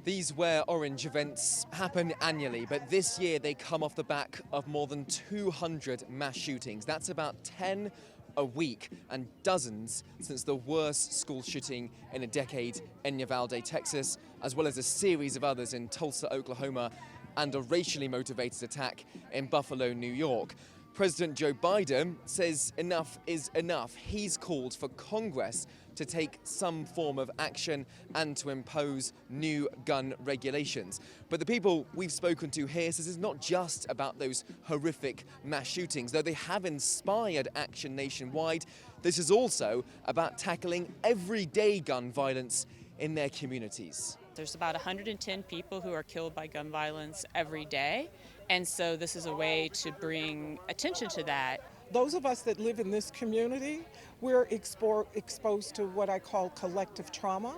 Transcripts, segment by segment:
These Wear Orange events happen annually, but this year they come off the back of more than 200 mass shootings. That's about 10 a week, and dozens since the worst school shooting in a decade in Uvalde, Texas, as well as a series of others in Tulsa, Oklahoma, and a racially motivated attack in Buffalo, New York. President Joe Biden says enough is enough. He's called for Congress to take some form of action and to impose new gun regulations. But the people we've spoken to here says it's not just about those horrific mass shootings. Though they have inspired action nationwide, this is also about tackling everyday gun violence in their communities. There's about 110 people who are killed by gun violence every day, and so this is a way to bring attention to that. Those of us that live in this community, we're exposed to what I call collective trauma,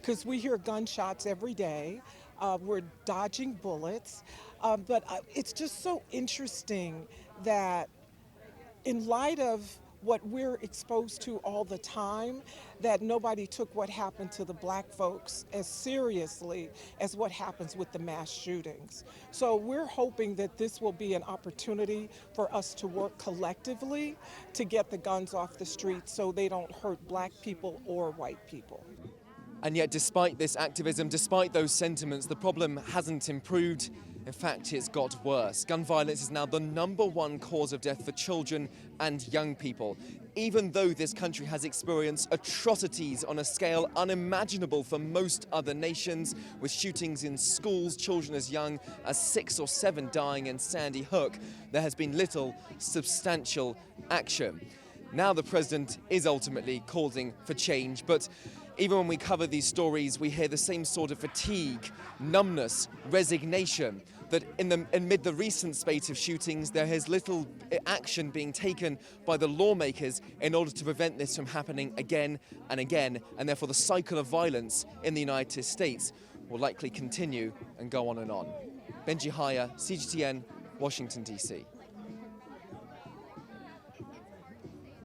because we hear gunshots every day. We're dodging bullets, but it's just so interesting that in light of what we're exposed to all the time, that nobody took what happened to the black folks as seriously as what happens with the mass shootings. So we're hoping that this will be an opportunity for us to work collectively to get the guns off the streets so they don't hurt black people or white people. And yet, despite this activism, despite those sentiments, the problem hasn't improved. In fact, it's got worse. Gun violence is now the #1 cause of death for children and young people, even though this country has experienced atrocities on a scale unimaginable for most other nations, with shootings in schools, children as young as 6 or 7 dying in Sandy Hook. There has been little substantial action. Now the president is ultimately calling for change, but even when we cover these stories, we hear the same sort of fatigue, numbness, resignation, that amid the recent spate of shootings, there is little action being taken by the lawmakers in order to prevent this from happening again and again, and therefore the cycle of violence in the United States will likely continue and go on and on. Benji Haya, CGTN, Washington, D.C.